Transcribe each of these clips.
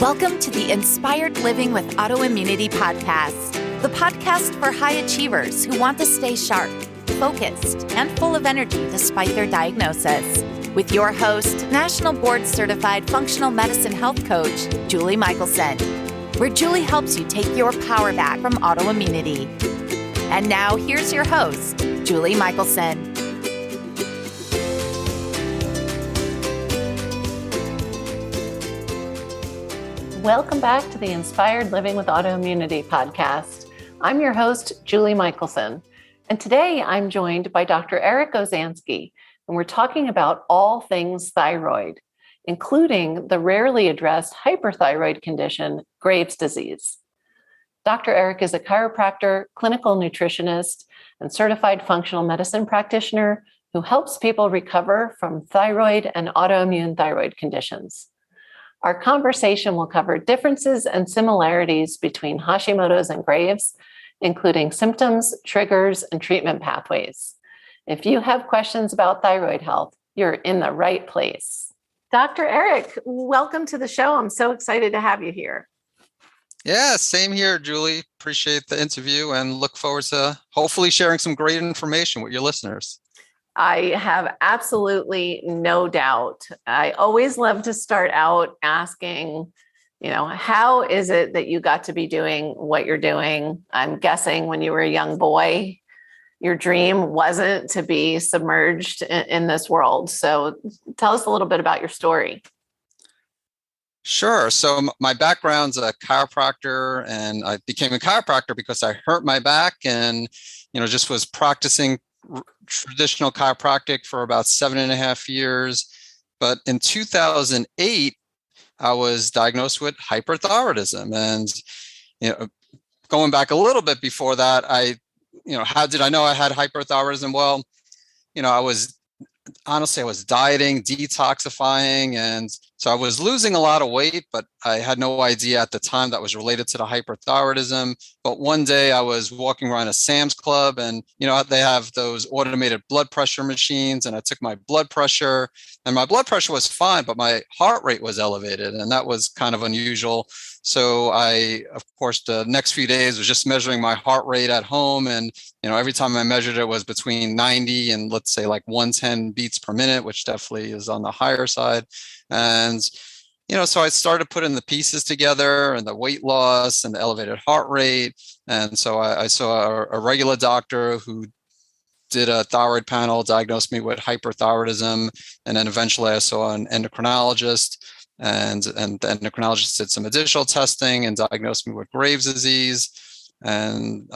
Welcome to the Inspired Living with Autoimmunity podcast, the podcast for high achievers who want to stay sharp, focused, and full of energy despite their diagnosis. With your host, National Board Certified Functional Medicine Health Coach, Julie Michelson, where Julie helps you take your power back from autoimmunity. And now here's your host, Julie Michelson. Welcome back to the Inspired Living with Autoimmunity podcast. I'm your host, Julie Michelson, and today I'm joined by Dr. Eric Osansky, and we're talking about all things thyroid, including the rarely addressed hyperthyroid condition, Graves' disease. Dr. Eric is a chiropractor, clinical nutritionist, and certified functional medicine practitioner who helps people recover from thyroid and autoimmune thyroid conditions. Our conversation will cover differences and similarities between Hashimoto's and Graves', including symptoms, triggers, and treatment pathways. If you have questions about thyroid health, you're in the right place. Dr. Eric, welcome to the show. I'm so excited to have you here. Yeah, same here, Julie. Appreciate the interview and look forward to hopefully sharing some great information with your listeners. I have absolutely no doubt. I always love to start out asking, how is it that you got to be doing what you're doing? I'm guessing when you were a young boy, your dream wasn't to be submerged in this world. So tell us a little bit about your story. Sure. So my background's a chiropractor, and I became a chiropractor because I hurt my back and, just was practicing traditional chiropractic for about 7.5 years. But in 2008, I was diagnosed with hyperthyroidism. And, going back a little bit before that, how did I know I had hyperthyroidism? Well, I was dieting, detoxifying. And so I was losing a lot of weight, but I had no idea at the time that was related to the hyperthyroidism. But one day I was walking around a Sam's Club and, they have those automated blood pressure machines, and I took my blood pressure and my blood pressure was fine, but my heart rate was elevated, and that was kind of unusual. So I, of course, the next few days was just measuring my heart rate at home. And, every time I measured it was between 90 and let's say like 110 beats per minute, which definitely is on the higher side. And, so I started putting the pieces together and the weight loss and the elevated heart rate. And so I saw a regular doctor who did a thyroid panel, diagnosed me with hyperthyroidism. And then eventually I saw an endocrinologist. And the endocrinologist did some additional testing and diagnosed me with Graves' disease. And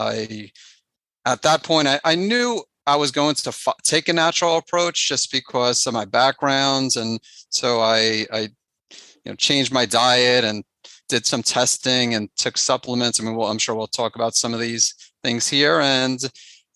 at that point, I knew I was going to take a natural approach just because of my backgrounds. And so I changed my diet and did some testing and took supplements. I'm sure we'll talk about some of these things here. And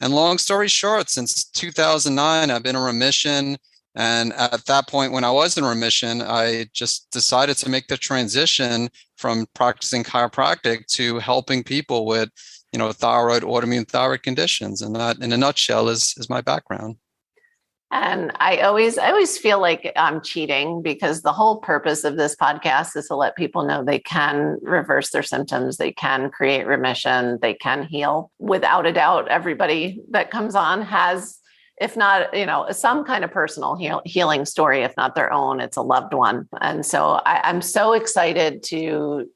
long story short, since 2009, I've been in remission. And at that point, when I was in remission, I just decided to make the transition from practicing chiropractic to helping people with, thyroid, autoimmune thyroid conditions. And that, in a nutshell, is my background. And I always feel like I'm cheating because the whole purpose of this podcast is to let people know they can reverse their symptoms, they can create remission, they can heal. Without a doubt, everybody that comes on has, if not, some kind of personal healing story, if not their own, it's a loved one. And so I'm so excited to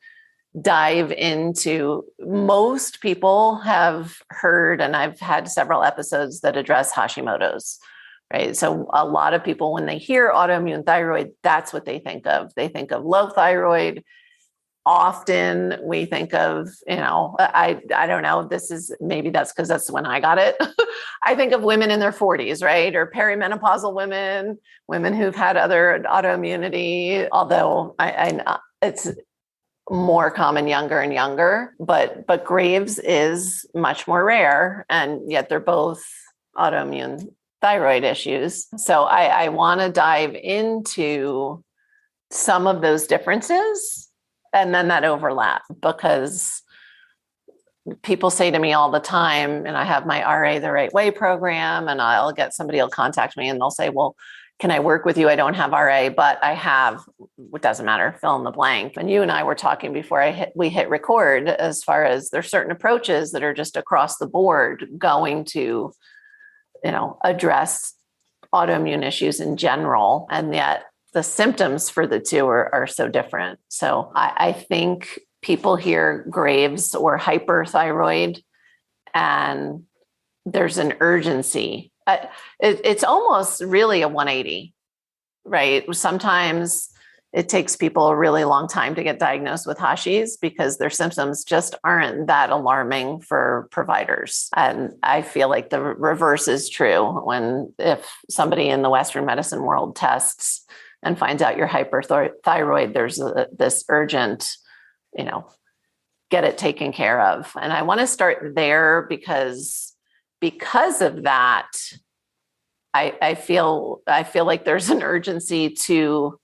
dive into, most people have heard, and I've had several episodes that address Hashimoto's, right? So a lot of people, when they hear autoimmune thyroid, that's what they think of. They think of low thyroid. Often we think of, I don't know, maybe that's because that's when I got it. I think of women in their 40s, right? Or perimenopausal women who've had other autoimmunity, although it's more common younger and younger, but Graves is much more rare, and yet they're both autoimmune thyroid issues. So I want to dive into some of those differences and then that overlap, because people say to me all the time, and I have my RA the Right Way program, and somebody will contact me and they'll say, well, can I work with you? I don't have RA, but I have it doesn't matter, fill in the blank. And you and I were talking before we hit record, as far as there's certain approaches that are just across the board going to, address autoimmune issues in general. And yet the symptoms for the two are so different. So I think people hear Graves or hyperthyroid, and there's an urgency. It's almost really a 180, right? Sometimes it takes people a really long time to get diagnosed with Hashi's because their symptoms just aren't that alarming for providers. And I feel like the reverse is true. If somebody in the Western medicine world tests and finds out you're hyperthyroid, there's this urgent, get it taken care of. And I want to start there because of that, I feel like there's an urgency to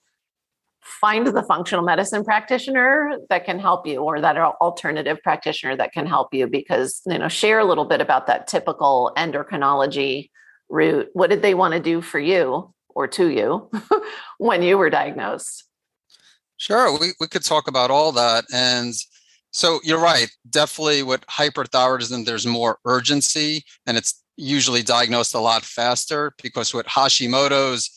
find the functional medicine practitioner that can help you, or that alternative practitioner that can help you, because, share a little bit about that typical endocrinology route. What did they want to do for you or to you when you were diagnosed? Sure, we could talk about all that. And so you're right, definitely with hyperthyroidism, there's more urgency, and it's usually diagnosed a lot faster, because with Hashimoto's,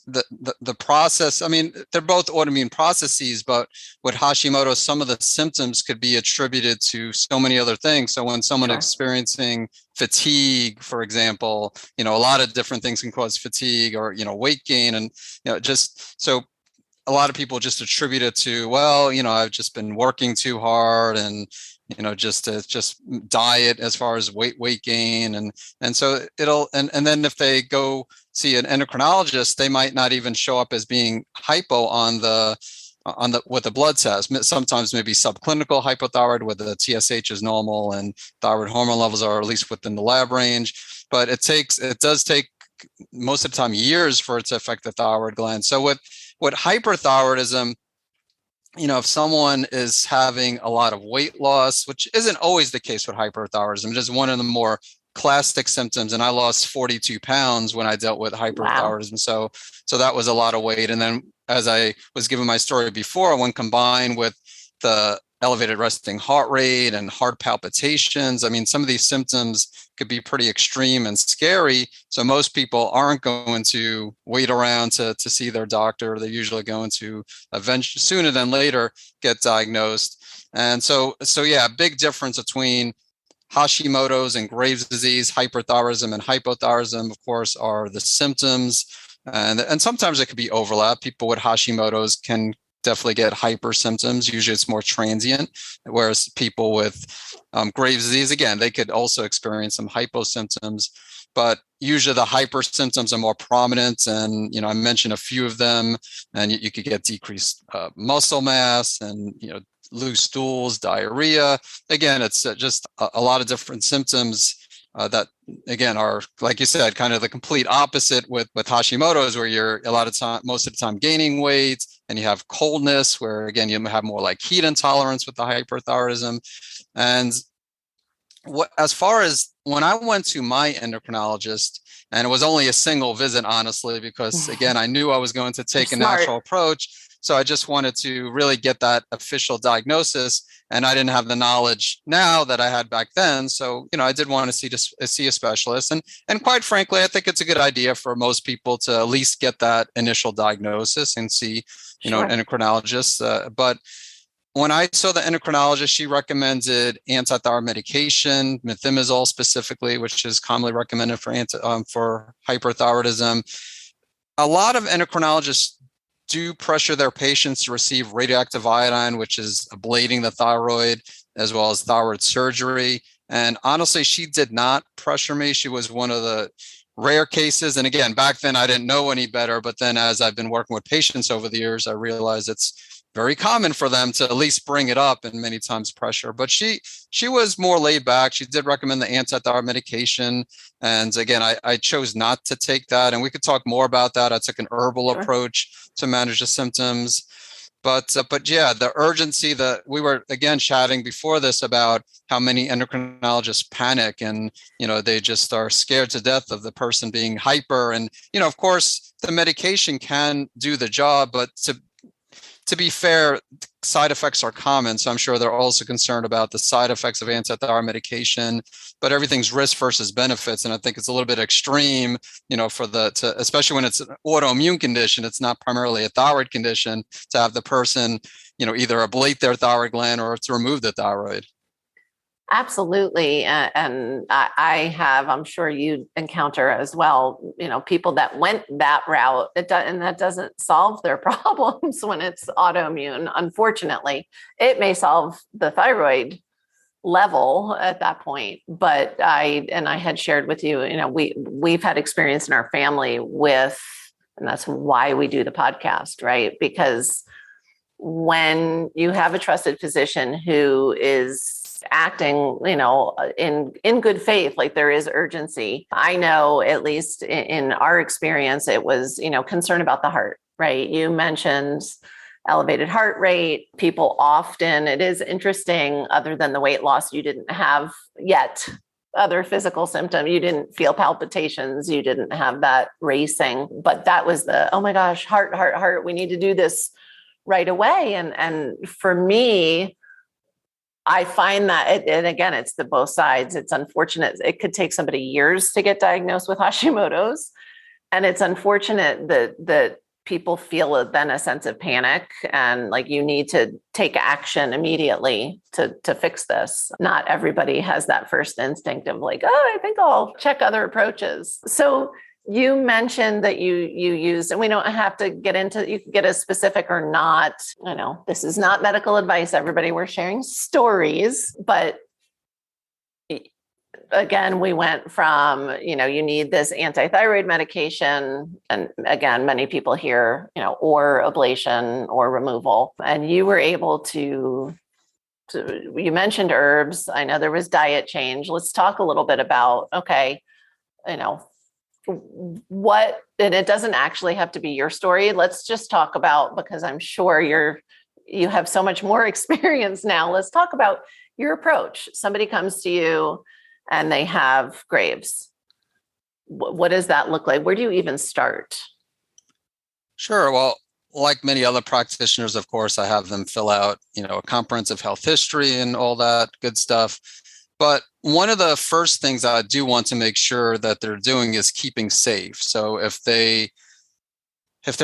the process, they're both autoimmune processes, but with Hashimoto, some of the symptoms could be attributed to so many other things. So when someone experiencing fatigue, for example, a lot of different things can cause fatigue, or, weight gain. And, just so a lot of people just attribute it to, well, I've just been working too hard, and, just diet as far as weight gain. And so and then if they go see an endocrinologist, they might not even show up as being hypo with the blood test. Sometimes maybe subclinical hypothyroid, where the TSH is normal and thyroid hormone levels are at least within the lab range. But it does take most of the time years for it to affect the thyroid gland. So with hyperthyroidism, if someone is having a lot of weight loss, which isn't always the case with hyperthyroidism, just one of the more classic symptoms. And I lost 42 pounds when I dealt with hyperthyroidism. Wow. So that was a lot of weight. And then, as I was giving my story before, when combined with the elevated resting heart rate and heart palpitations, some of these symptoms could be pretty extreme and scary. So most people aren't going to wait around to see their doctor. They're usually going to eventually, sooner than later, get diagnosed. And so yeah, big difference between Hashimoto's and Graves' disease. Hyperthyroidism and hypothyroidism, of course, are the symptoms. And sometimes it could be overlap. People with Hashimoto's can definitely get hyper symptoms. Usually it's more transient, whereas people with Graves' disease, again, they could also experience some hypo symptoms, but usually the hyper symptoms are more prominent. And, I mentioned a few of them, and you could get decreased muscle mass and, loose stools, diarrhea. Again, it's just a lot of different symptoms that, again, are, like you said, kind of the complete opposite with Hashimoto's, where you're most of the time gaining weight, and you have coldness, where, again, you have more like heat intolerance with the hyperthyroidism. And as far as when I went to my endocrinologist, and it was only a single visit, honestly, because, again, I knew I was going to take a natural approach. So I just wanted to really get that official diagnosis, and I didn't have the knowledge now that I had back then. So, I did want to see a specialist, and quite frankly, I think it's a good idea for most people to at least get that initial diagnosis and see, an endocrinologist. But when I saw the endocrinologist, she recommended antithyroid medication, methimazole specifically, which is commonly recommended for hyperthyroidism. A lot of endocrinologists do pressure their patients to receive radioactive iodine, which is ablating the thyroid, as well as thyroid surgery. And honestly, she did not pressure me. She was one of the rare cases. And again, back then I didn't know any better. But then as I've been working with patients over the years, I realized it's very common for them to at least bring it up and many times pressure. But she was more laid back. She did recommend the antithyroid medication. And again, I chose not to take that. And we could talk more about that. I took an herbal approach to manage the symptoms. But yeah, the urgency that we were, again, chatting before this about how many endocrinologists panic, and, they just are scared to death of the person being hyper. And, of course, the medication can do the job, but to be fair, side effects are common. So I'm sure they're also concerned about the side effects of anti-thyroid medication, but everything's risk versus benefits. And I think it's a little bit extreme, especially when it's an autoimmune condition, it's not primarily a thyroid condition, to have the person, either ablate their thyroid gland or to remove the thyroid. Absolutely. And I have, I'm sure you encounter as well, people that went that route, and that doesn't solve their problems when it's autoimmune. Unfortunately, it may solve the thyroid level at that point. But I had shared with you, we've had experience in our family with, and that's why we do the podcast, right? Because when you have a trusted physician who is acting, in good faith, like there is urgency. I know, at least in our experience, it was, concern about the heart, right? You mentioned elevated heart rate. People often, it is interesting, other than the weight loss, you didn't have yet other physical symptom. You didn't feel palpitations. You didn't have that racing, but that was the, oh my gosh, heart, we need to do this right away. And for me, I find that, and again, it's the both sides. It's unfortunate. It could take somebody years to get diagnosed with Hashimoto's. And it's unfortunate that people feel then a sense of panic and like you need to take action immediately to fix this. Not everybody has that first instinct of like, oh, I think I'll check other approaches. So you mentioned that you used, and we don't have to get into, you can get as specific or not. I know this is not medical advice, everybody. We're sharing stories, but again, we went from, you need this anti-thyroid medication. And again, many people hear, or ablation or removal. And you were able to, you mentioned herbs. I know there was diet change. Let's talk a little bit about, okay, what, and it doesn't actually have to be your story. Let's just talk about, because I'm sure you have so much more experience now. Let's talk about your approach. Somebody comes to you and they have Graves. What does that look like? Where do you even start? Sure. Well, like many other practitioners, of course, I have them fill out, a comprehensive health history and all that good stuff. But one of the first things I do want to make sure that they're doing is keeping safe. So if they're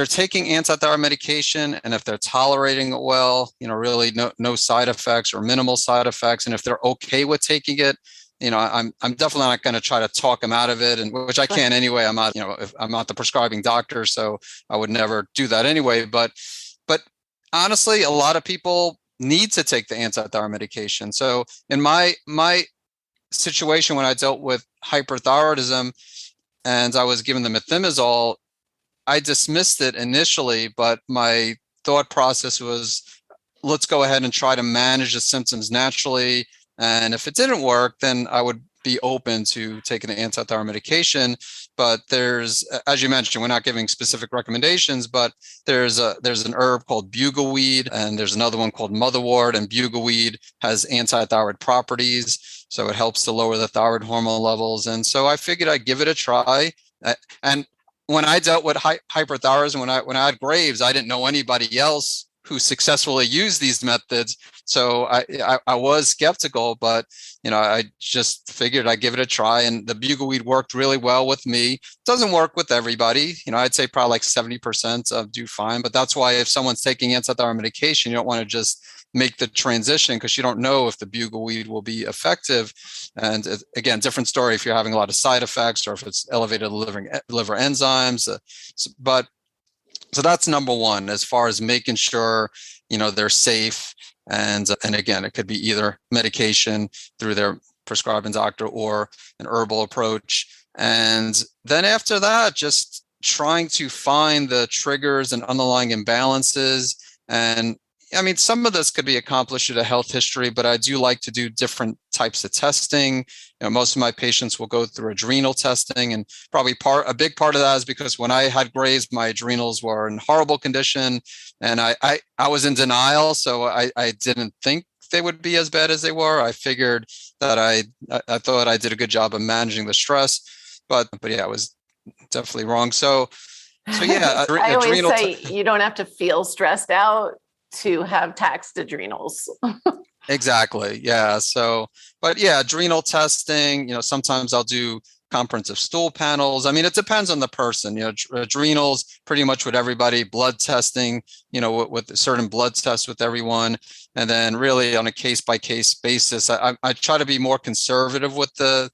taking anti-thyroid medication and if they're tolerating it well, really no side effects or minimal side effects, and if they're okay with taking it, I'm definitely not going to try to talk them out of it, and which I can't anyway. I'm not, if I'm not the prescribing doctor, so I would never do that anyway. But honestly, a lot of people need to take the anti-thyroid medication. So in my situation, when I dealt with hyperthyroidism and I was given the methimazole, I dismissed it initially, but my thought process was, let's go ahead and try to manage the symptoms naturally. And if it didn't work, then I would be open to taking the anti-thyroid medication. But there's, as you mentioned, we're not giving specific recommendations, but there's an herb called bugleweed, and there's another one called motherwort, and bugleweed has anti-thyroid properties. So it helps to lower the thyroid hormone levels. And so I figured I'd give it a try. And when I dealt with hyperthyroidism, when I had Graves, I didn't know anybody else who successfully used these methods. So I was skeptical, but I just figured I'd give it a try, and the bugleweed worked really well with me. It doesn't work with everybody. I'd say probably like 70% do fine, but that's why if someone's taking anti-thyroid medication, you don't want to just make the transition because you don't know if the bugleweed will be effective. And again, different story if you're having a lot of side effects or if it's elevated liver enzymes. So that's number one, as far as making sure, they're safe. And again, it could be either medication through their prescribing doctor or an herbal approach. And then after that, just trying to find the triggers and underlying imbalances. And I mean, some of this could be accomplished with a health history, but I do like to do different types of testing. Most of my patients will go through adrenal testing, and probably a big part of that is because when I had Graves, my adrenals were in horrible condition, and I was in denial, so I didn't think they would be as bad as they were. I figured that I thought I did a good job of managing the stress, but yeah, I was definitely wrong. So yeah, I always say you don't have to feel stressed out. to have taxed adrenals. Exactly. Yeah. So, but yeah, adrenal testing, sometimes I'll do comprehensive stool panels. I mean, it depends on the person, adrenals pretty much with everybody, blood testing, with certain blood tests with everyone. And then really on a case by case basis, I try to be more conservative with the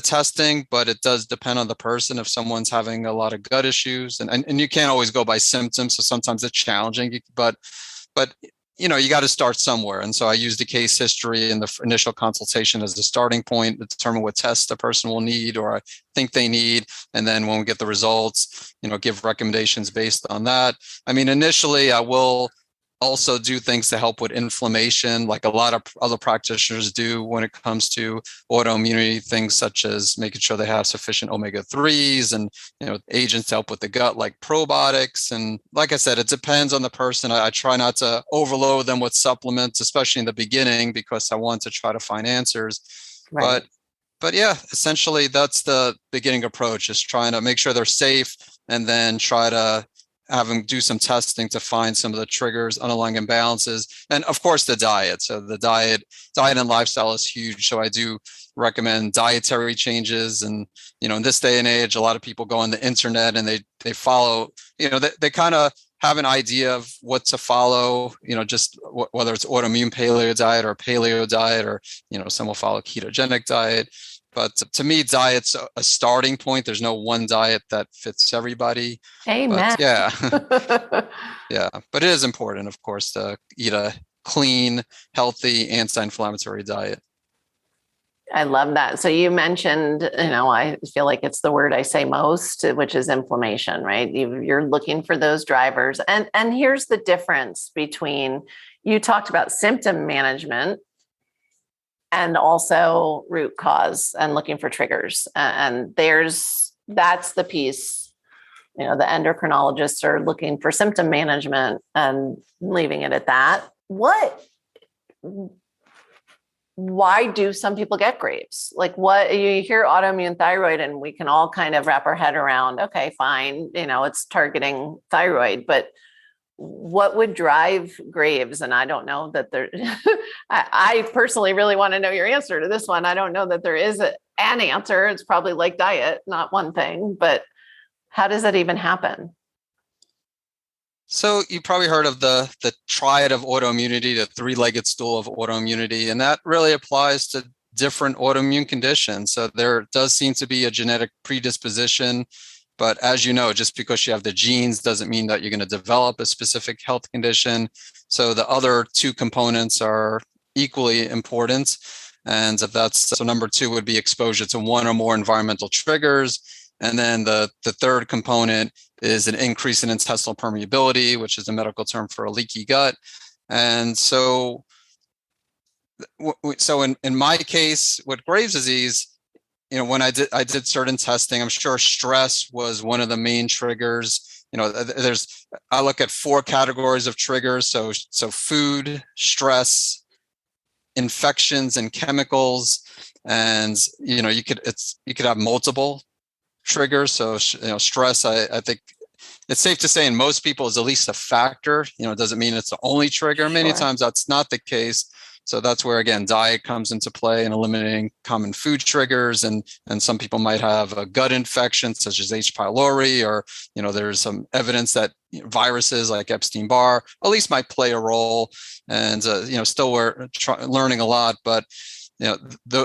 testing, but it does depend on the person. If someone's having a lot of gut issues and you can't always go by symptoms. So sometimes it's challenging, but you got to start somewhere. And so I use the case history and the initial consultation as the starting point to determine what tests the person will need or I think they need. And then when we get the results, give recommendations based on that. I mean, initially I will also do things to help with inflammation, like a lot of other practitioners do when it comes to autoimmunity, things such as making sure they have sufficient omega-3s and agents to help with the gut, like probiotics. And like I said, it depends on the person. I try not to overload them with supplements, especially in the beginning, because I want to try to find answers. Right. But yeah, essentially that's the beginning approach, is trying to make sure they're safe and then try to have them do some testing to find some of the triggers, underlying imbalances, and of course the diet. So the diet and lifestyle is huge. So I do recommend dietary changes. And, in this day and age, a lot of people go on the internet and they follow, they kind of have an idea of what to follow, just whether it's autoimmune paleo diet or paleo diet, or, some will follow ketogenic diet. But to me, diet's a starting point. There's no one diet that fits everybody. Amen. But yeah. Yeah. But it is important, of course, to eat a clean, healthy, anti-inflammatory diet. I love that. So you mentioned, I feel like it's the word I say most, which is inflammation, right? You're looking for those drivers. And here's the difference between, you talked about symptom management and also root cause and looking for triggers. And that's the piece, the endocrinologists are looking for symptom management and leaving it at that. Why do some people get Graves? Like, what you hear autoimmune thyroid and we can all kind of wrap our head around, okay, fine, it's targeting thyroid, but what would drive Graves? And I don't know that there, I personally really want to know your answer to this one. I don't know that there is an answer. It's probably like diet, not one thing, but how does that even happen? So you probably heard of the triad of autoimmunity, the three-legged stool of autoimmunity, and that really applies to different autoimmune conditions. So there does seem to be a genetic predisposition. But as you know, just because you have the genes doesn't mean that you're going to develop a specific health condition. So the other two components are equally important. And so number two would be exposure to one or more environmental triggers. And then the third component is an increase in intestinal permeability, which is a medical term for a leaky gut. And so in my case with Graves' disease, when I did certain testing, I'm sure stress was one of the main triggers. I look at 4 categories of triggers. So food, stress, infections, and chemicals. And, you could have multiple triggers. So, stress, I think it's safe to say in most people is at least a factor. It doesn't mean it's the only trigger. Many times that's not the case. So that's where, again, diet comes into play and eliminating common food triggers. And some people might have a gut infection such as H. pylori, or, there's some evidence that viruses like Epstein-Barr at least might play a role. And, still we're learning a lot, but,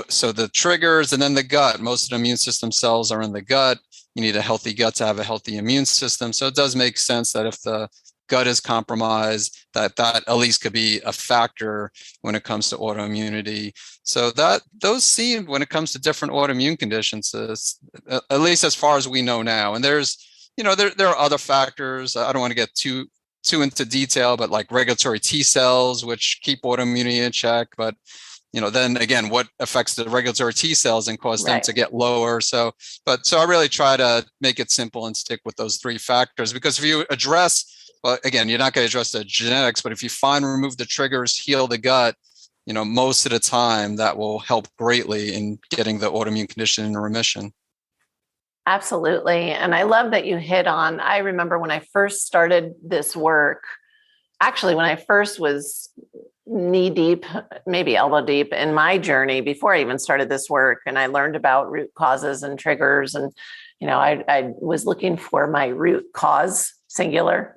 so the triggers and then the gut, most of the immune system cells are in the gut. You need a healthy gut to have a healthy immune system. So it does make sense that if the gut is compromised, that at least could be a factor when it comes to autoimmunity. So those seem, when it comes to different autoimmune conditions, at least as far as we know now. And there's, there are other factors. I don't want to get too into detail, but like regulatory T cells, which keep autoimmunity in check. But then again, what affects the regulatory T cells and cause them to get lower? So I really try to make it simple and stick with those 3 factors, because if you address, well, again, you're not going to address the genetics, but if you remove the triggers, heal the gut, most of the time that will help greatly in getting the autoimmune condition in remission. Absolutely. And I love that you hit on, I remember when I first started this work, actually, when I first was knee deep, maybe elbow deep in my journey before I even started this work, and I learned about root causes and triggers, and I was looking for my root cause, singular.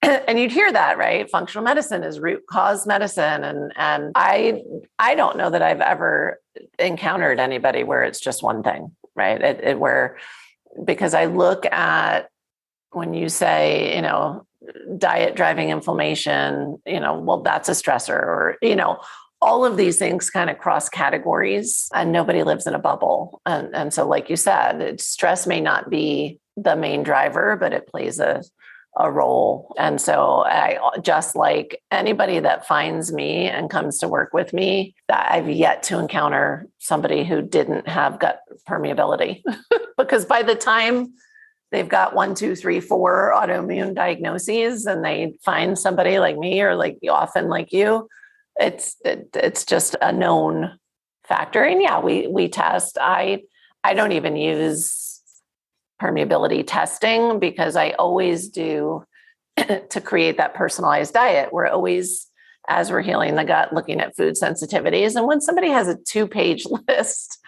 And you'd hear that, right? Functional medicine is root cause medicine. And I don't know that I've ever encountered anybody where it's just one thing, right? Because I look at, when you say, diet driving inflammation, well, that's a stressor, or, all of these things kind of cross categories, and nobody lives in a bubble. And so, like you said, stress may not be the main driver, but it plays a role. And so I, just like anybody that finds me and comes to work with me, that I've yet to encounter somebody who didn't have gut permeability. Because by the time they've got 1, 2, 3, 4 autoimmune diagnoses, and they find somebody like me, or often like you, it's just a known factor. And yeah, we test. I don't even use permeability testing, because I always do to create that personalized diet. We're always, as we're healing the gut, looking at food sensitivities. And when somebody has a 2-page list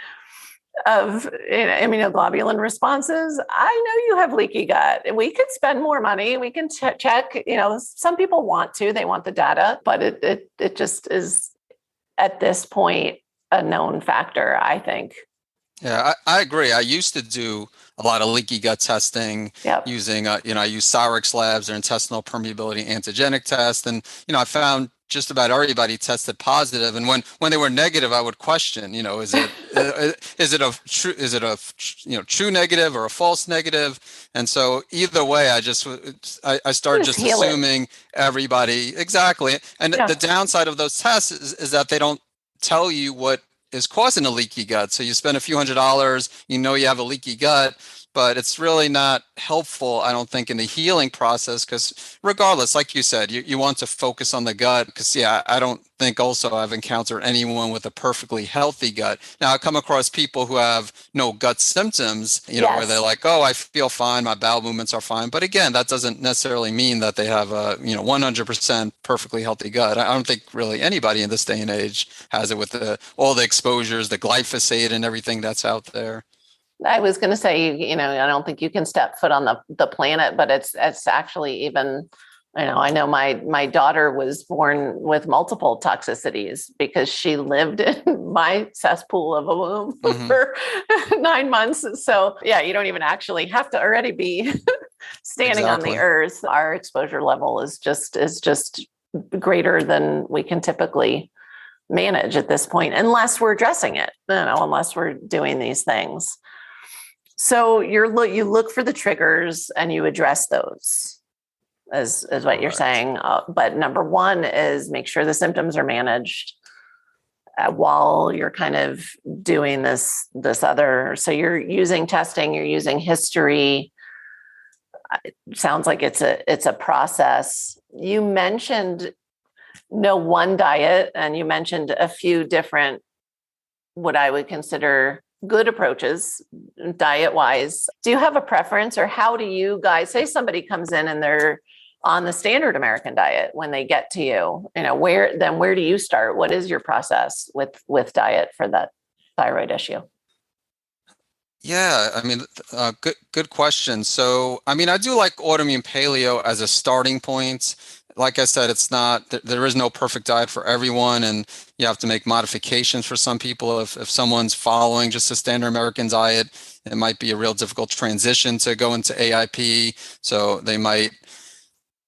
of immunoglobulin responses, I know you have leaky gut. We could spend more money. We can check, some people want they want the data, but it just is at this point a known factor, I think. Yeah, I agree. I used to do a lot of leaky gut testing using, I use Cyrix Labs, their intestinal permeability antigenic test. And, I found just about everybody tested positive. And when they were negative, I would question, is it a true negative or a false negative? And so either way, I started just assuming everybody. Exactly. And the downside of those tests is that they don't tell you what is causing a leaky gut. So you spend a few $100s, you have a leaky gut, but it's really not helpful, I don't think, in the healing process, because regardless, like you said, you want to focus on the gut, because I don't think also I've encountered anyone with a perfectly healthy gut. Now I come across people who have no gut symptoms, where they're like, oh, I feel fine, my bowel movements are fine. But again, that doesn't necessarily mean that they have a 100% perfectly healthy gut. I don't think really anybody in this day and age has it with all the exposures, the glyphosate and everything that's out there. I was going to say, I don't think you can step foot on the planet, but it's actually even, I know my daughter was born with multiple toxicities because she lived in my cesspool of a womb for 9 months. So yeah, you don't even actually have to already be standing on the earth. Our exposure level is just greater than we can typically manage at this point, unless we're addressing it, unless we're doing these things. So you look for the triggers and you address those, is what you're saying. But number one is make sure the symptoms are managed while you're kind of doing this other. So you're using testing, you're using history. It sounds like it's a process. You mentioned no one diet, and you mentioned a few different, what I would consider good approaches diet wise. Do you have a preference, or how do you guys, say somebody comes in and they're on the standard American diet, when they get to you, where do you start? What is your process with diet for that thyroid issue? Yeah, good question. So, I do like autoimmune paleo as a starting point. Like I said, there is no perfect diet for everyone, and you have to make modifications for some people. If someone's following just a standard American diet, it might be a real difficult transition to go into AIP. So they might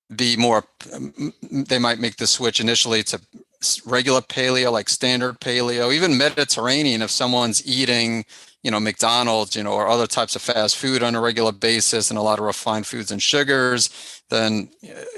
make the switch initially to regular paleo, like standard paleo, even Mediterranean. If someone's eating McDonald's, or other types of fast food on a regular basis, and a lot of refined foods and sugars, then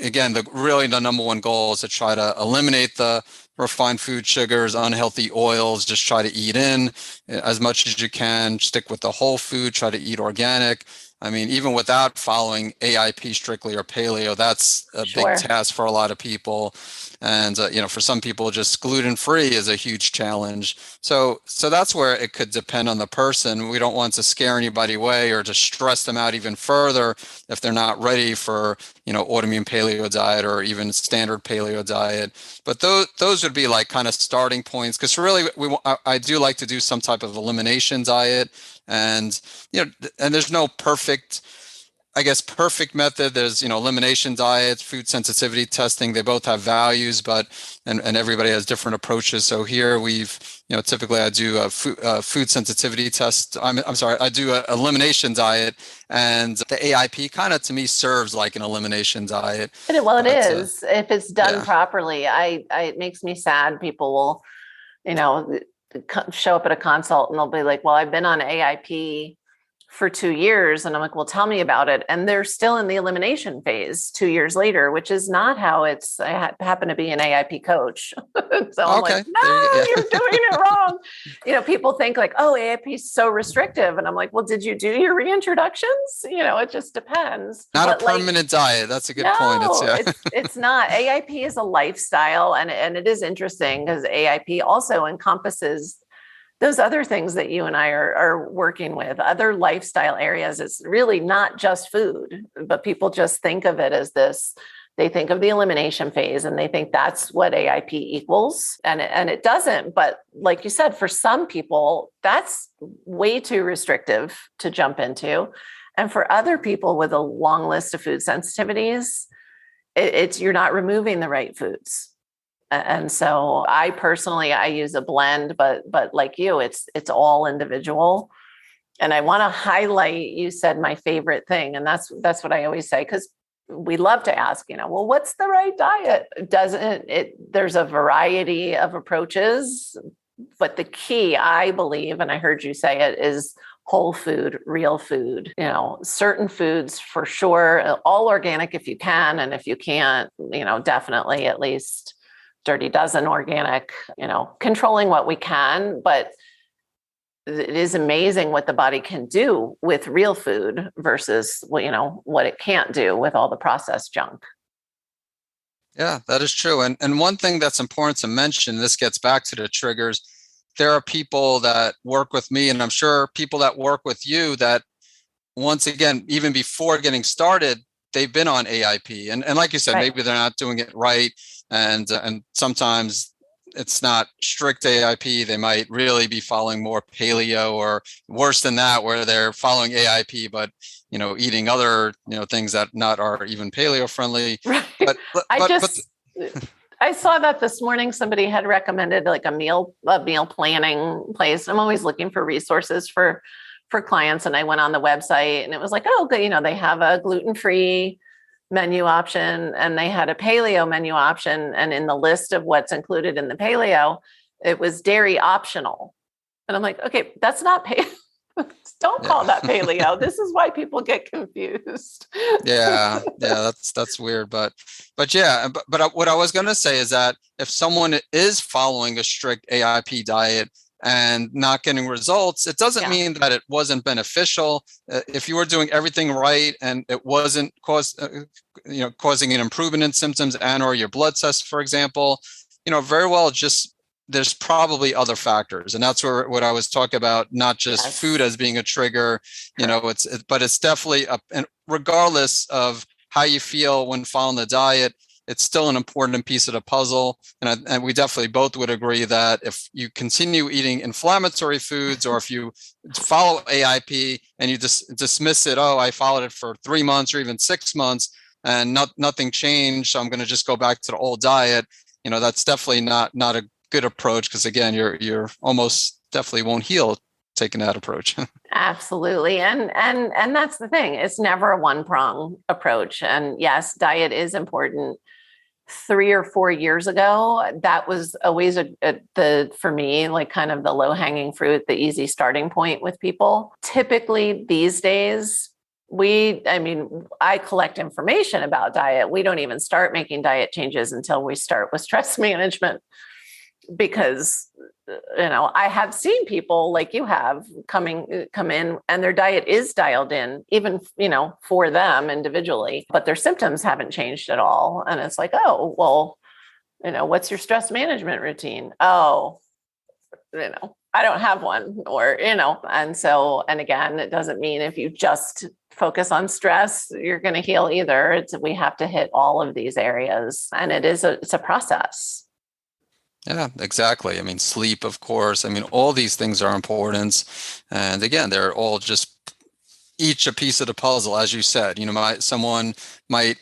again, the number one goal is to try to eliminate the refined food, sugars, unhealthy oils. Just try to eat in as much as you can, stick with the whole food, try to eat organic. I mean, even without following AIP strictly or paleo, that's a Sure. big task for a lot of people. And, for some people, just gluten-free is a huge challenge. So that's where it could depend on the person. We don't want to scare anybody away or to stress them out even further if they're not ready for, autoimmune paleo diet or even standard paleo diet. But those would be like kind of starting points, because really I do like to do some type of elimination diet. And, and there's no perfect method. There's, elimination diets, food sensitivity testing. They both have values, but and everybody has different approaches. So here typically I do a food sensitivity test. I'm sorry, I do an elimination diet, and the AIP kind of to me serves like an elimination diet. Well, it is if it's done properly. It makes me sad. People will, show up at a consult and they'll be like, well, I've been on AIP for 2 years. And I'm like, well, tell me about it. And they're still in the elimination phase 2 years later, which is not how it's. I happen to be an AIP coach. So I'm like, no, you're doing it wrong. People think like, oh, AIP is so restrictive. And I'm like, well, did you do your reintroductions? It just depends. Not a permanent diet. That's a good point. It's not. AIP is a lifestyle. And it is interesting because AIP also encompasses those other things that you and I are working with, other lifestyle areas. It's really not just food, but people just think of it as this. They think of the elimination phase and they think that's what AIP equals. And it doesn't. But like you said, for some people, that's way too restrictive to jump into. And for other people with a long list of food sensitivities, you're not removing the right foods. And so I personally use a blend, but like you, it's all individual. And I want to highlight, you said my favorite thing. And that's what I always say, because we love to ask, well, what's the right diet? There's a variety of approaches, but the key, I believe, and I heard you say it, is whole food, real food, certain foods for sure, all organic if you can. And if you can't, definitely at least dirty dozen organic, controlling what we can. But it is amazing what the body can do with real food versus what it can't do with all the processed junk. Yeah, that is true. And one thing that's important to mention, this gets back to the triggers. There are people that work with me, and I'm sure people that work with you that, once again, even before getting started, they've been on AIP. And like you said, right, maybe they're not doing it right. And sometimes it's not strict AIP. They might really be following more paleo, or worse than that, where they're following AIP, but, eating other, things that are even paleo friendly. Right. I saw that this morning. Somebody had recommended like a meal planning place. I'm always looking for resources for clients. And I went on the website and it was like, oh, good. They have a gluten-free menu option and they had a paleo menu option. And in the list of what's included in the paleo, it was dairy optional. And I'm like, okay, that's not paleo. Don't call that paleo. This is why people get confused. Yeah, that's weird. But what I was going to say is that if someone is following a strict AIP diet and not getting results, it doesn't mean that it wasn't beneficial. If you were doing everything right and it wasn't causing an improvement in symptoms and or your blood tests, for example, very well, just there's probably other factors. And that's what I was talking about, not just food as being a trigger, but it's definitely and regardless of how you feel when following the diet, it's still an important piece of the puzzle. And we definitely both would agree that if you continue eating inflammatory foods, or if you follow AIP and you just dismiss it, oh, I followed it for 3 months or even 6 months and nothing changed, so I'm going to just go back to the old diet, that's definitely not a good approach, because again, you're almost definitely won't heal taking that approach. Absolutely. And that's the thing. It's never a one-prong approach. And yes, diet is important. 3 or 4 years ago, that was always for me, like kind of the low-hanging fruit, the easy starting point with people. Typically these days, I collect information about diet. We don't even start making diet changes until we start with stress management, because I have seen people like you have come in and their diet is dialed in, even, for them individually, but their symptoms haven't changed at all. And it's like, oh, well, what's your stress management routine? Oh, I don't have one, or, and again, it doesn't mean if you just focus on stress, you're going to heal either. We have to hit all of these areas, and it's a process. Yeah, exactly. I mean, sleep, of course. I mean, all these things are important. And again, they're all just each a piece of the puzzle, as you said. Someone might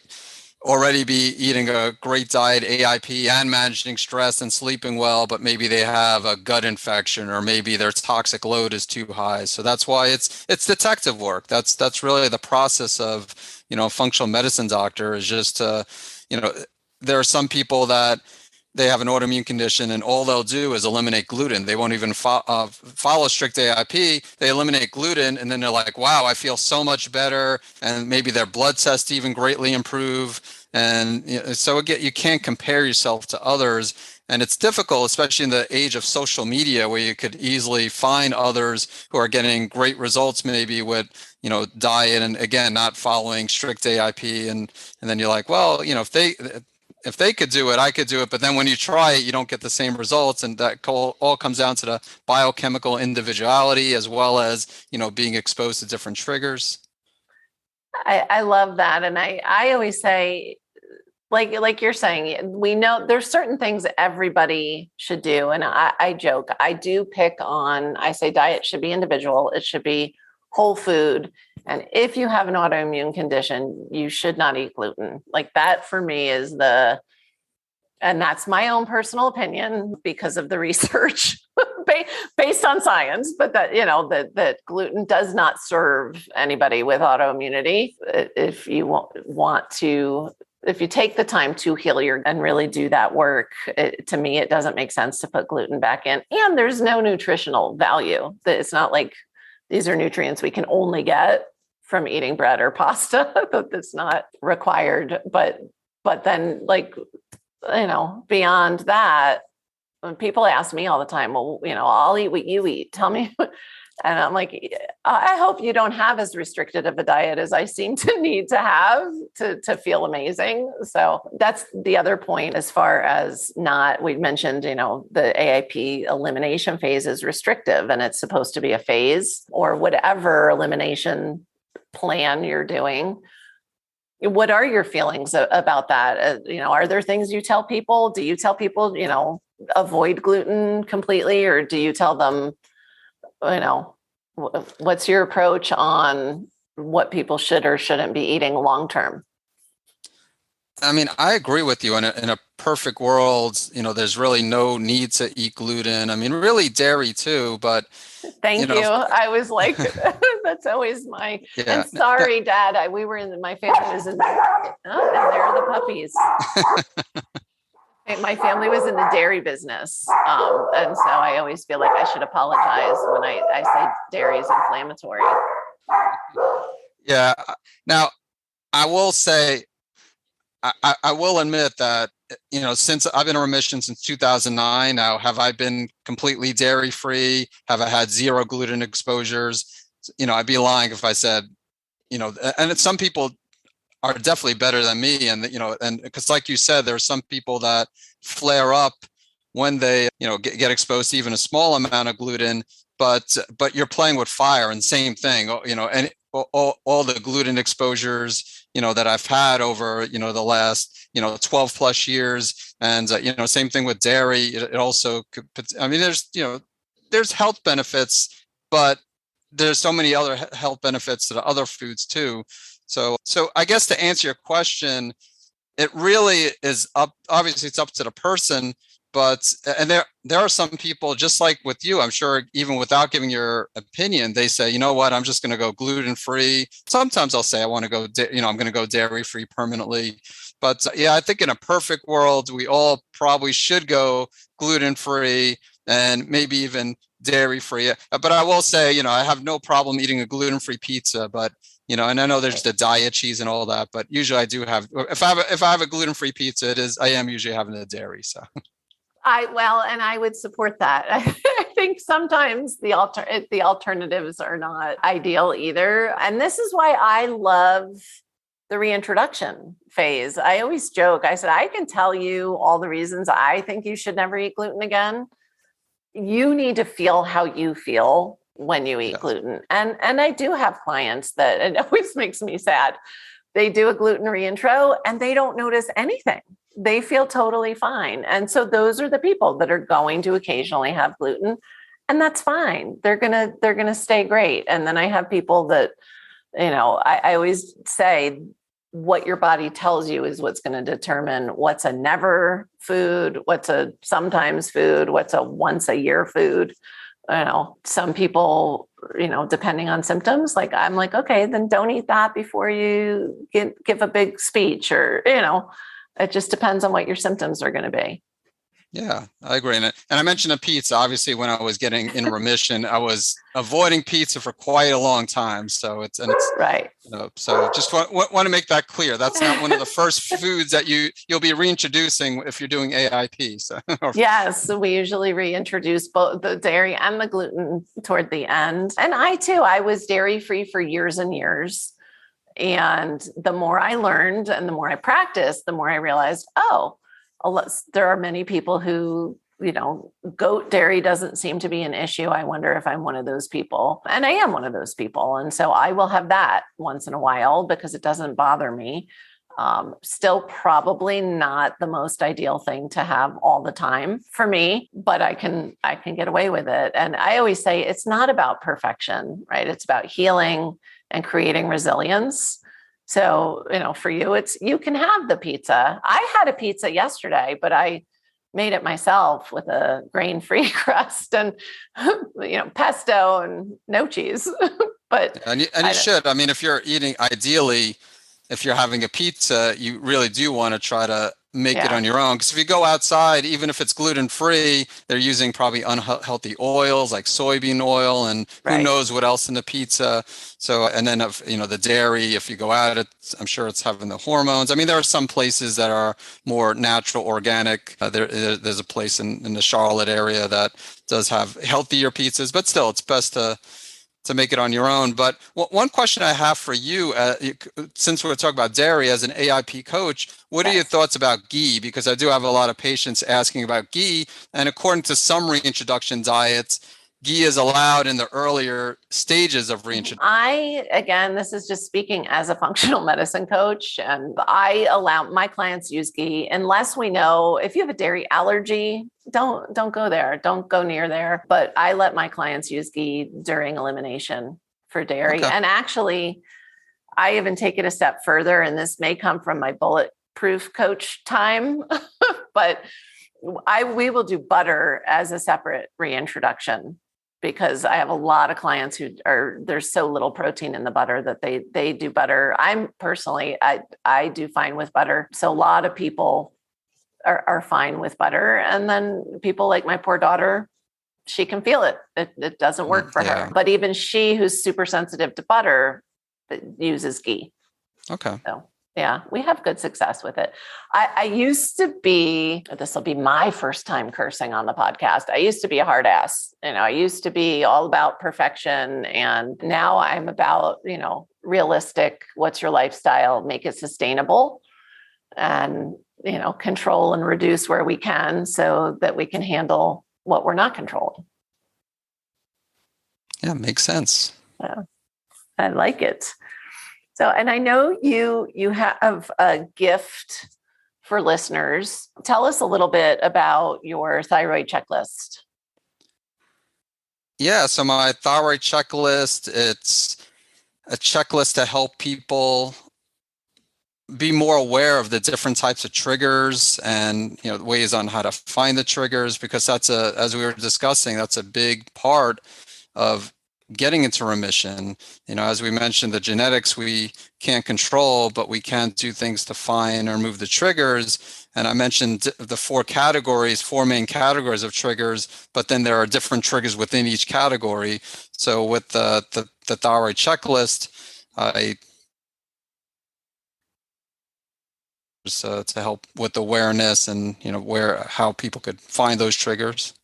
already be eating a great diet, AIP, and managing stress and sleeping well, but maybe they have a gut infection, or maybe their toxic load is too high. So that's why it's detective work. That's really the process of, a functional medicine doctor, is just to, there are some people that they have an autoimmune condition and all they'll do is eliminate gluten. They won't even follow strict AIP. They eliminate gluten, and then they're like, wow, I feel so much better. And maybe their blood tests even greatly improve. And so again, you can't compare yourself to others. And it's difficult, especially in the age of social media, where you could easily find others who are getting great results, maybe with, diet, and again, not following strict AIP. And then you're like, well, if they could do it, I could do it. But then when you try it, you don't get the same results. And that all comes down to the biochemical individuality, as well as, being exposed to different triggers. I love that. And I always say, like you're saying, we know there's certain things everybody should do. And I joke, I say diet should be individual. It should be whole food. And if you have an autoimmune condition, you should not eat gluten. Like that for me is and that's my own personal opinion because of the research based on science, but that gluten does not serve anybody with autoimmunity. If you take the time to heal and really do that work, to me, it doesn't make sense to put gluten back in. And there's no nutritional value. It's not like these are nutrients we can only get from eating bread or pasta. That's not required. But then, beyond that, when people ask me all the time, well, I'll eat what you eat. Tell me. And I'm like, I hope you don't have as restricted of a diet as I seem to need to have to feel amazing. So that's the other point, as far as we mentioned, the AIP elimination phase is restrictive, and it's supposed to be a phase, or whatever elimination plan you're doing. What are your feelings about that? Are there things you tell people? Do you tell people, avoid gluten completely, or do you tell them, what's your approach on what people should or shouldn't be eating long term? I mean, I agree with you. In a perfect world, there's really no need to eat gluten. I mean, really dairy too, but Thank you. I was like, that's always my. Yeah. And sorry, Dad. My family was in. And there are the puppies. My family was in the dairy business, and so I always feel like I should apologize when I say dairy is inflammatory. Yeah. Now, I will say, I will admit that, since I've been in remission since 2009, now have I been completely dairy free? Have I had zero gluten exposures? I'd be lying if I said, and some people are definitely better than me. And, and because like you said, there are some people that flare up when they, get exposed to even a small amount of gluten, but you're playing with fire. And same thing, and all the gluten exposures, that I've had over, the last, 12 plus years. And, same thing with dairy. It also could, there's health benefits, but there's so many other health benefits to the other foods too. So I guess to answer your question, it really is obviously it's up to the person, and there are some people, just like with you, I'm sure, even without giving your opinion, they say, you know what, I'm just going to go gluten free. Sometimes I'll say I want to go, I'm going to go dairy free permanently. But yeah, I think in a perfect world, we all probably should go gluten free and maybe even dairy free. But I will say, I have no problem eating a gluten free pizza, but and I know there's the diet cheese and all that, but usually I do have, if I have a gluten free pizza, I am usually having the dairy. So And I would support that. I think sometimes the alternatives are not ideal either. And this is why I love the reintroduction phase. I always joke. I said, I can tell you all the reasons I think you should never eat gluten again. You need to feel how you feel when you eat gluten. And I do have clients that, it always makes me sad. They do a gluten reintro and they don't notice anything. They feel totally fine. And so those are the people that are going to occasionally have gluten, and that's fine. They're going to stay great. And then I have people that, I always say what your body tells you is what's going to determine what's a never food, what's a sometimes food, what's a once a year food. Some people, depending on symptoms, like I'm like, okay, then don't eat that before you give a big speech, or, it just depends on what your symptoms are going to be. Yeah, I agree. And I mentioned a pizza. Obviously, when I was getting in remission, I was avoiding pizza for quite a long time. So it's right. So just want to make that clear. That's not one of the first foods that you'll be reintroducing if you're doing AIP. So yes, we usually reintroduce both the dairy and the gluten toward the end. And I was dairy free for years and years. And the more I learned and the more I practiced, the more I realized, there are many people who, goat dairy doesn't seem to be an issue. I wonder if I'm one of those people. And I am one of those people. And so I will have that once in a while because it doesn't bother me. Still probably not the most ideal thing to have all the time for me, but I can get away with it. And I always say it's not about perfection, right? It's about healing and creating resilience. So, for you, you can have the pizza. I had a pizza yesterday, but I made it myself with a grain-free crust and, pesto and no cheese. But and you should. I mean, if you're eating, ideally, if you're having a pizza, you really do want to try to make it on your own. Because if you go outside, even if it's gluten-free, they're using probably unhealthy oils like soybean oil and who knows what else in the pizza. So, and then, the dairy, if you go out, I'm sure it's having the hormones. I mean, there are some places that are more natural, organic. There's a place in the Charlotte area that does have healthier pizzas, but still, it's best to make it on your own. But one question I have for you, since we're talking about dairy as an AIP coach, what are your thoughts about ghee? Because I do have a lot of patients asking about ghee. And according to some reintroduction diets, ghee is allowed in the earlier stages of reintroduction. Again, this is just speaking as a functional medicine coach, and I allow my clients use ghee unless we know if you have a dairy allergy, don't go there. Don't go near there. But I let my clients use ghee during elimination for dairy. Okay. And actually, I even take it a step further, and this may come from my bulletproof coach time, but we will do butter as a separate reintroduction, because I have a lot of clients there's so little protein in the butter that they do butter. I'm personally, I do fine with butter. So a lot of people are fine with butter. And then people like my poor daughter, she can feel it. It doesn't work for her. But even she, who's super sensitive to butter, uses ghee. Okay. So yeah, we have good success with it. I used to be, this will be my first time cursing on the podcast. I used to be a hard ass. I used to be all about perfection. And now I'm about, realistic. What's your lifestyle? Make it sustainable and, control and reduce where we can so that we can handle what we're not controlling. Yeah, makes sense. Yeah, I like it. So, and I know you have a gift for listeners. Tell us a little bit about your thyroid checklist. Yeah, so my thyroid checklist, it's a checklist to help people be more aware of the different types of triggers and ways on how to find the triggers, because as we were discussing, that's a big part of getting into remission. As we mentioned, the genetics we can't control, but we can do things to find or remove the triggers. And I mentioned the four main categories of triggers, but then there are different triggers within each category. So with the thyroid checklist, to help with awareness and, how people could find those triggers.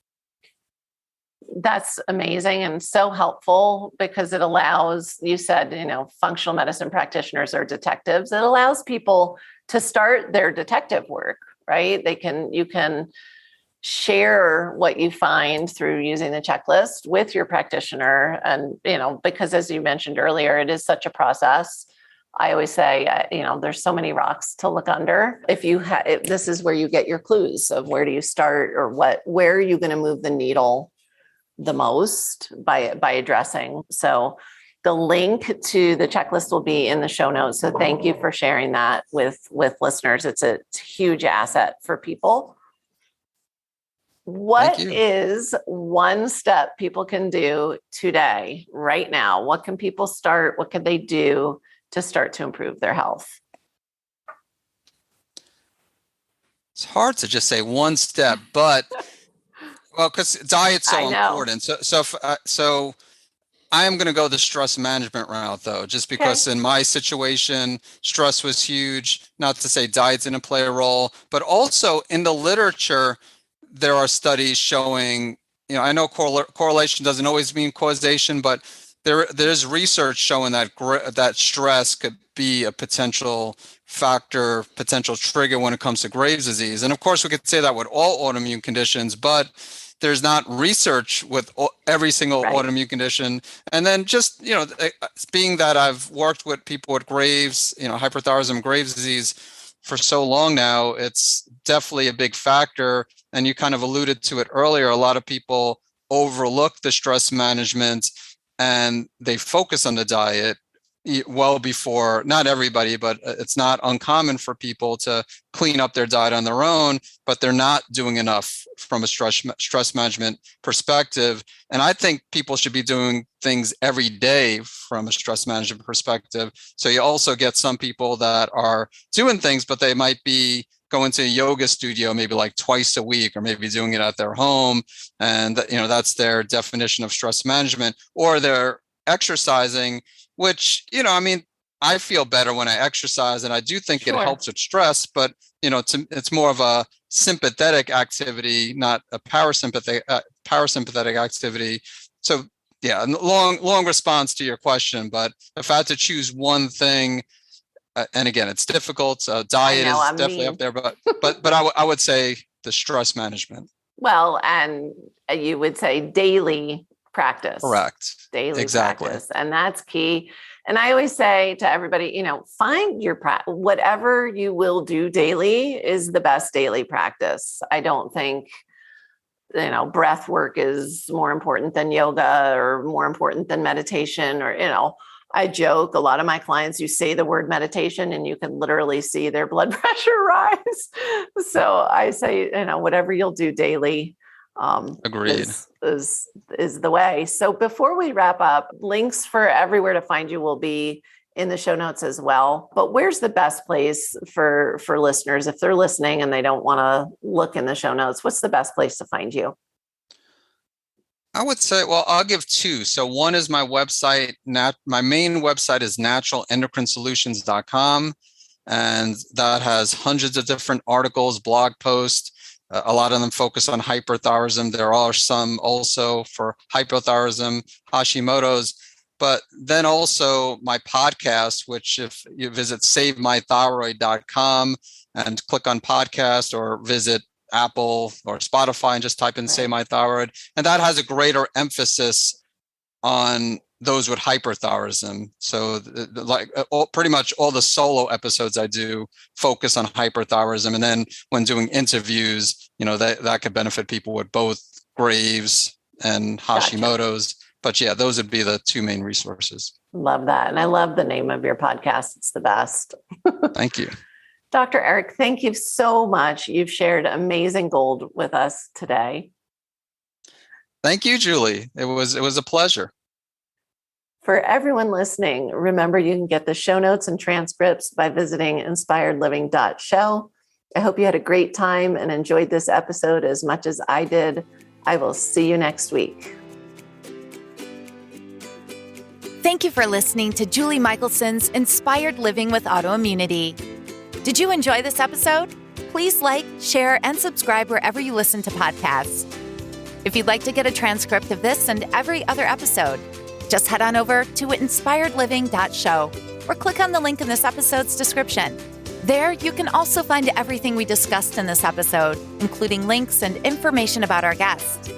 That's amazing and so helpful because it allows, you said, functional medicine practitioners are detectives. It allows people to start their detective work, right? You can share what you find through using the checklist with your practitioner. And, because as you mentioned earlier, it is such a process. I always say, there's so many rocks to look under. This is where you get your clues of where do you start or where are you going to move the needle the most by addressing. So the link to the checklist will be in the show notes. So thank you for sharing that with listeners. It's a huge asset for people. What is one step people can do today, right now? What can people start? What can they do to start to improve their health? It's hard to just say one step, but because diet's so important. So I am going to go the stress management route, though, just because in my situation, stress was huge. Not to say diet didn't play a role, but also in the literature, there are studies showing, I know correlation doesn't always mean causation, but there's research showing that stress could be a potential factor, potential trigger when it comes to Graves' disease. And of course, we could say that with all autoimmune conditions, but there's not research with every single autoimmune condition. And then just, being that I've worked with people with Graves, hyperthyroidism, Graves' disease for so long now, it's definitely a big factor. And you kind of alluded to it earlier. A lot of people overlook the stress management and they focus on the diet well before, not everybody, but it's not uncommon for people to clean up their diet on their own, but they're not doing enough from a stress management perspective. And I think people should be doing things every day from a stress management perspective. So you also get some people that are doing things, but they might be going to a yoga studio maybe like twice a week, or maybe doing it at their home. And, that's their definition of stress management, or they're exercising, which, I feel better when I exercise, and I do think it helps with stress, but, it's more of a sympathetic activity, not a parasympathetic activity. So yeah, long response to your question, but if I had to choose one thing, and again, it's difficult. Diet is definitely up there, but I would say the stress management. Well, and you would say daily practice. Correct. Daily practice. And that's key. And I always say to everybody, find your whatever you will do daily is the best daily practice. I don't think, breath work is more important than yoga or more important than meditation, or, I joke, a lot of my clients, you say the word meditation and you can literally see their blood pressure rise. So I say, whatever you'll do daily, agreed, is the way. So before we wrap up, links for everywhere to find you will be in the show notes as well. But where's the best place for listeners if they're listening and they don't want to look in the show notes? What's the best place to find you? I would say, I'll give two. So one is my website. My main website is naturalendocrinesolutions.com. And that has hundreds of different articles, blog posts. A lot of them focus on hyperthyroidism. There are some also for hypothyroidism, Hashimoto's. But then also my podcast, which if you visit savemythyroid.com and click on podcast, or visit Apple or Spotify and just type in Save My Thyroid. And that has a greater emphasis on those with hyperthyroidism. So pretty much all the solo episodes I do focus on hyperthyroidism. And then when doing interviews, that could benefit people with both Graves and Hashimoto's. Gotcha. But yeah, those would be the two main resources. Love that. And I love the name of your podcast. It's the best. Thank you. Dr. Eric, thank you so much. You've shared amazing gold with us today. Thank you, Julie. It was a pleasure. For everyone listening, remember you can get the show notes and transcripts by visiting inspiredliving.show. I hope you had a great time and enjoyed this episode as much as I did. I will see you next week. Thank you for listening to Julie Michelson's Inspired Living with Autoimmunity. Did you enjoy this episode? Please like, share, and subscribe wherever you listen to podcasts. If you'd like to get a transcript of this and every other episode, just head on over to inspiredliving.show or click on the link in this episode's description. There, you can also find everything we discussed in this episode, including links and information about our guest.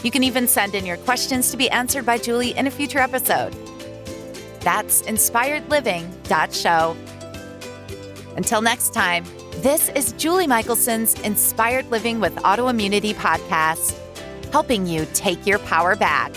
You can even send in your questions to be answered by Julie in a future episode. That's inspiredliving.show. Until next time, this is Julie Michelson's Inspired Living with Autoimmunity podcast, helping you take your power back.